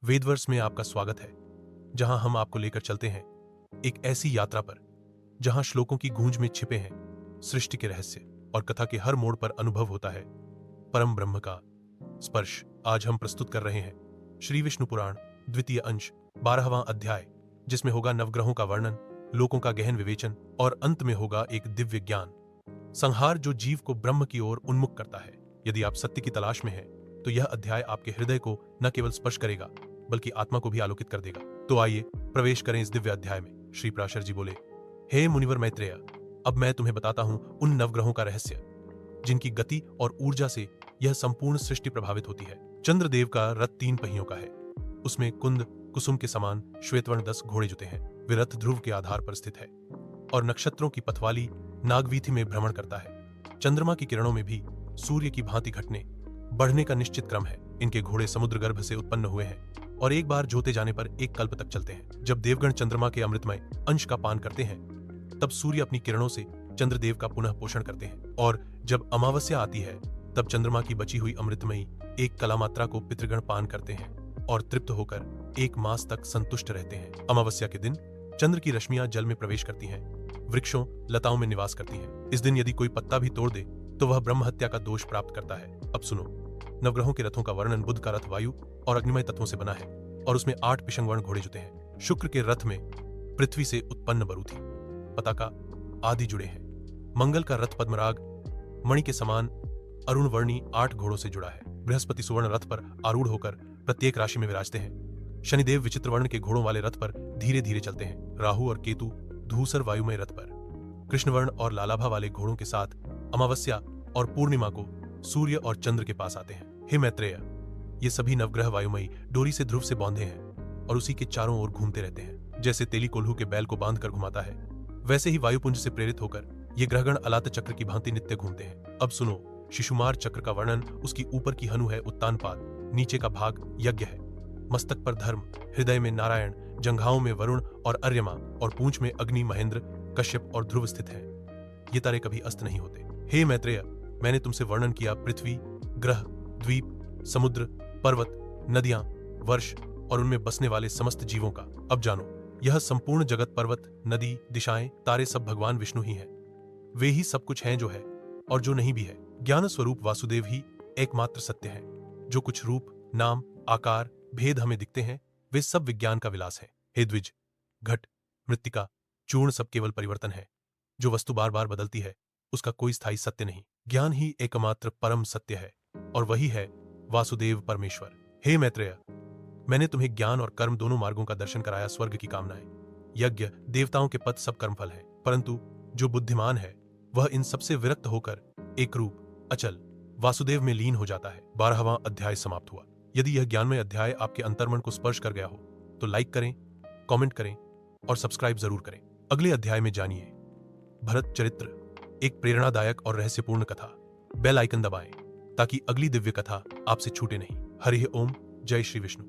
वेदवर्स में आपका स्वागत है, जहां हम आपको लेकर चलते हैं एक ऐसी यात्रा पर जहां श्लोकों की गूंज में छिपे हैं सृष्टि के रहस्य और कथा के हर मोड़ पर अनुभव होता है परम ब्रह्म का स्पर्श। आज हम प्रस्तुत कर रहे हैं श्री विष्णु पुराण द्वितीय अंश 12वां अध्याय, जिसमें होगा नवग्रहों का वर्णन, लोकों का गहन विवेचन और अंत में होगा एक दिव्य ज्ञान संहार जो जीव को ब्रह्म की ओर उन्मुख करता है। यदि आप सत्य की तलाश में हैं तो यह अध्याय आपके हृदय को न केवल स्पर्श करेगा बल्कि आत्मा को भी आलोकित कर देगा। तो आइए प्रवेश करें इस दिव्य अध्याय में। श्री पराशर जी बोले, हे मुनिवर मैत्रेय, अब मैं तुम्हें बताता हूं उन नवग्रहों का रहस्य जिनकी गति और ऊर्जा से यह संपूर्ण सृष्टि प्रभावित होती है। चंद्रदेव का रथ 3 पहियों का है। उसमें कुंद कुसुम के समान श्वेतवर्ण 10 घोड़े जुते हैं। वे रथ ध्रुव के आधार पर स्थित है और नक्षत्रों की पथवाली नागवीथि में भ्रमण करता है। चंद्रमा की किरणों में भी सूर्य की भांति घटने बढ़ने का निश्चित क्रम है। इनके घोड़े समुद्र गर्भ से उत्पन्न हुए हैं और एक बार जोते जाने पर एक कल्प तक चलते हैं। जब देवगण चंद्रमा के अमृतमय अंश का पान करते हैं तब सूर्य अपनी किरणों से चंद्रदेव का पुनः पोषण करते हैं, और जब अमावस्या आती है तब चंद्रमा की बची हुई अमृतमयी एक कलामात्रा को पितृगण पान करते हैं और तृप्त होकर 1 मास तक संतुष्ट रहते हैं। अमावस्या के दिन चंद्र की रश्मियां जल में प्रवेश करती हैं, वृक्षों लताओं में निवास करती हैं। इस दिन यदि कोई पत्ता भी तोड़ दे तो वह ब्रह्म हत्या का दोष प्राप्त करता है। अब सुनो, नवग्रहों के रथों का वर्णन। बुध का रथ वायु और अग्निमय तत्वों से बना है और उसमें 8 पिशंगवर्ण घोड़े जुते हैं। शुक्र के रथ में पृथ्वी से उत्पन्न बरूथी, पताका आदि जुड़े हैं। मंगल का रथ पद्मराग मणि के समान अरुण वर्णी 8 घोड़ों से जुड़ा है। बृहस्पति सुवर्ण रथ पर आरूढ़ होकर प्रत्येक राशि में विराजते हैं। शनिदेव विचित्र वर्ण के घोड़ों वाले रथ पर धीरे धीरे चलते हैं। राहु और केतु धूसर वायुमय रथ पर, कृष्णवर्ण और लालाभा वाले घोड़ों के साथ अमावस्या और पूर्णिमा को सूर्य और चंद्र के पास आते हैं। हे मैत्रेय, ये सभी नवग्रह वायुमयी डोरी से ध्रुव से बांधे हैं और उसी के चारों ओर घूमते रहते हैं। जैसे तेली कोल्हू के बैल को बांध कर घुमाता है, वैसे ही वायुपुंज से प्रेरित होकर ये ग्रहगण अलात चक्र की भांति नित्य घूमते हैं। अब सुनो, शिशुमार चक्र का वर्णन। उसकी ऊपर की हनु है उत्तानपाद, नीचे का भाग यज्ञ है, मस्तक पर धर्म, हृदय में नारायण, जंघाओं में वरुण और अर्यमा और पूंछ में अग्नि, महेंद्र, कश्यप और ध्रुव स्थित हैं। ये तारे कभी अस्त नहीं होते। हे मैत्रेय, मैंने तुमसे वर्णन किया पृथ्वी, ग्रह, द्वीप, समुद्र, पर्वत, नदियां, वर्ष और उनमें बसने वाले समस्त जीवों का। अब जानो, यह संपूर्ण जगत, पर्वत, नदी, दिशाएं, तारे सब भगवान विष्णु ही हैं। वे ही सब कुछ हैं जो है और जो नहीं भी है। ज्ञान स्वरूप वासुदेव ही एकमात्र सत्य है। जो कुछ रूप, नाम, आकार, भेद हमें दिखते हैं वे सब विज्ञान का विलास है। हे द्विज, घट, मृत्तिका, चूर्ण सब केवल परिवर्तन है। जो वस्तु बार बार बदलती है उसका कोई स्थायी सत्य नहीं। ज्ञान ही एकमात्र परम सत्य है और वही है वासुदेव परमेश्वर। हे मैत्रेय, मैंने तुम्हें ज्ञान और कर्म दोनों मार्गों का दर्शन कराया। स्वर्ग की कामनाएं, यज्ञ, देवताओं के पद सब कर्मफल है, परंतु जो बुद्धिमान है वह इन सबसे विरक्त होकर एक रूप अचल वासुदेव में लीन हो जाता है। 12वां अध्याय समाप्त हुआ। यदि यह ज्ञानमय अध्याय आपके अंतर्मन को स्पर्श कर गया हो तो लाइक करें, कमेंट करें और सब्सक्राइब जरूर करें। अगले अध्याय में जानिए भरत चरित्र, एक प्रेरणादायक और रहस्यपूर्ण कथा। बेल आइकन दबाएं ताकि अगली दिव्य कथा आपसे छूटे नहीं। हरि ओम, जय श्री विष्णु।